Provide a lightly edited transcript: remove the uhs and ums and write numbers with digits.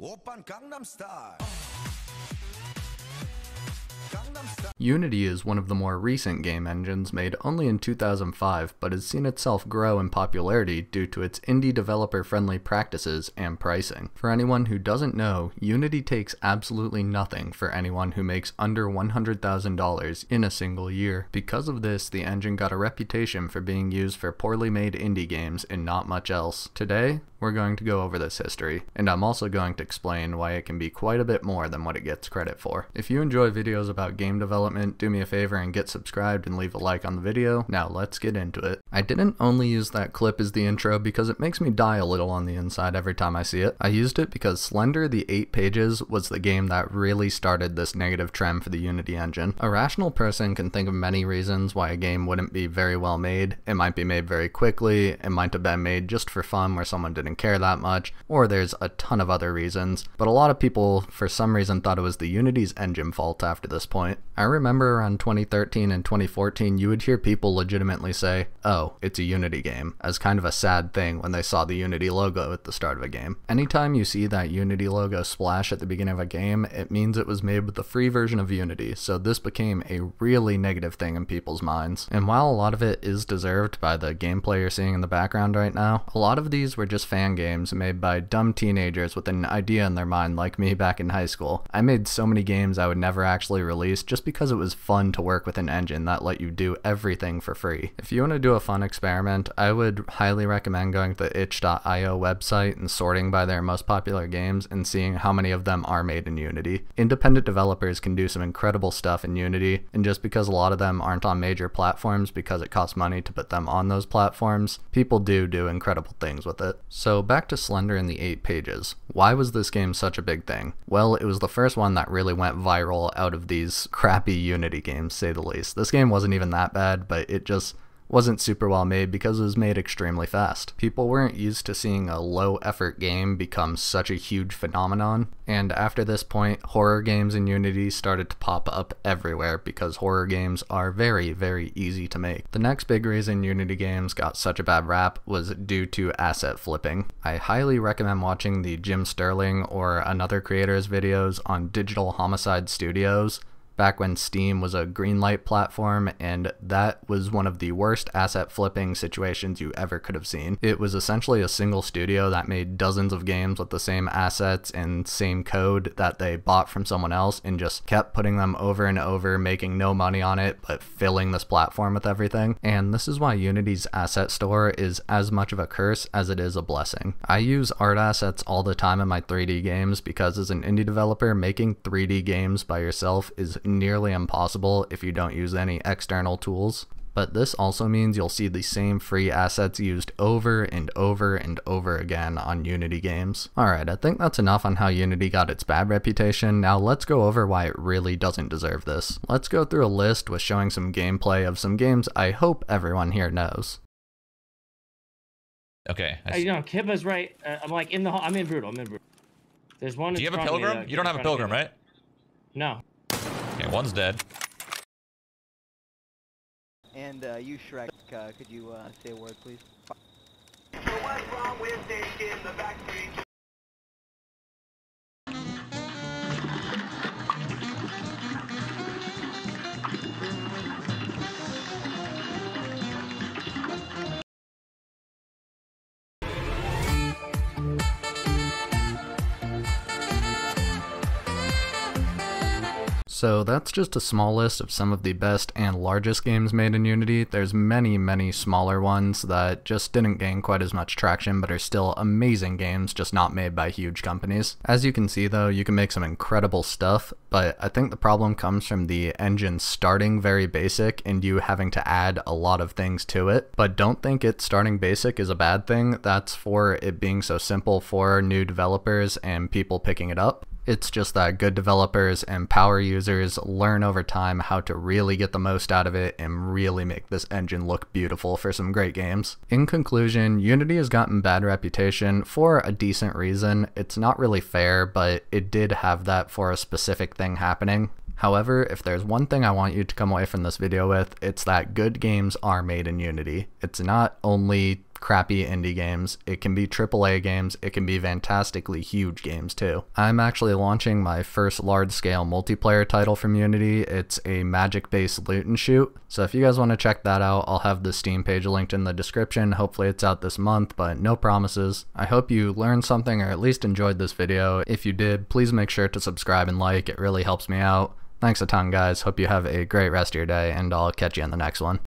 Oppan Gangnam Style. Unity is one of the more recent game engines made only in 2005, but has seen itself grow in popularity due to its indie developer-friendly practices and pricing. For anyone who doesn't know, Unity takes absolutely nothing for anyone who makes under $100,000 in a single year. Because of this, the engine got a reputation for being used for poorly made indie games and not much else. Today, we're going to go over this history, and I'm also going to explain why it can be quite a bit more than what it gets credit for. If you enjoy videos about game development, do me a favor and get subscribed and leave a like on the video. Now let's get into it. I didn't only use that clip as the intro because it makes me die a little on the inside every time I see it. I used it because Slender the 8 Pages was the game that really started this negative trend for the Unity engine. A rational person can think of many reasons why a game wouldn't be very well made. It might be made very quickly, it might have been made just for fun where someone didn't care that much, or there's a ton of other reasons, but a lot of people for some reason thought it was the Unity's engine fault after this point. I remember around 2013 and 2014 you would hear people legitimately say, oh, it's a Unity game, as kind of a sad thing when they saw the Unity logo at the start of a game. Anytime you see that Unity logo splash at the beginning of a game, it means it was made with the free version of Unity, so this became a really negative thing in people's minds. And while a lot of it is deserved by the gameplay you're seeing in the background right now, a lot of these were just fan games made by dumb teenagers with an idea in their mind like me back in high school. I made so many games I would never actually release just because it was fun to work with an engine that let you do everything for free. If you want to do a fun experiment, I would highly recommend going to the itch.io website and sorting by their most popular games and seeing how many of them are made in Unity. Independent developers can do some incredible stuff in Unity, and just because a lot of them aren't on major platforms because it costs money to put them on those platforms, people do incredible things with it. So back to Slender and the 8 Pages. Why was this game such a big thing? Well, it was the first one that really went viral out of these crappy Unity games, to say the least. This game wasn't even that bad, but it just wasn't super well made because it was made extremely fast. People weren't used to seeing a low effort game become such a huge phenomenon, and after this point, horror games in Unity started to pop up everywhere because horror games are very, very easy to make. The next big reason Unity games got such a bad rap was due to asset flipping. I highly recommend watching the Jim Sterling or another creator's videos on Digital Homicide Studios, back when Steam was a greenlight platform, and that was one of the worst asset flipping situations you ever could have seen. It was essentially a single studio that made dozens of games with the same assets and same code that they bought from someone else and just kept putting them over and over, making no money on it, but filling this platform with everything. And this is why Unity's asset store is as much of a curse as it is a blessing. I use art assets all the time in my 3D games because as an indie developer, making 3D games by yourself is nearly impossible if you don't use any external tools. But this also means you'll see the same free assets used over and over and over again on Unity games. Alright, I think that's enough on how Unity got its bad reputation. Now let's go over why it really doesn't deserve this. Let's go through a list with showing some gameplay of some games I hope everyone here knows. Okay. You know, Kibba's right. I'm like in the hall. I'm in Brutal. There's one. Do you have a Pilgrim? You don't have a Pilgrim, right? No. Okay, one's dead. And you, Shrek, could you say a word, please? So that's just a small list of some of the best and largest games made in Unity. There's many smaller ones that just didn't gain quite as much traction but are still amazing games, just not made by huge companies. As you can see though, you can make some incredible stuff, but I think the problem comes from the engine starting very basic and you having to add a lot of things to it. But don't think it starting basic is a bad thing. That's for it being so simple for new developers and people picking it up. It's just that good developers and power users learn over time how to really get the most out of it and really make this engine look beautiful for some great games. In conclusion, Unity has gotten bad reputation for a decent reason. It's not really fair, but it did have that for a specific thing happening. However, if there's one thing I want you to come away from this video with, it's that good games are made in Unity. It's not only crappy indie games, it can be AAA games, it can be fantastically huge games too. I'm actually launching my first large-scale multiplayer title from Unity. It's a magic-based loot and shoot, so if you guys want to check that out, I'll have the Steam page linked in the description. Hopefully it's out this month, but no promises. I hope you learned something or at least enjoyed this video. If you did, please make sure to subscribe and like, it really helps me out. Thanks a ton, guys. Hope you have a great rest of your day, and I'll catch you in the next one.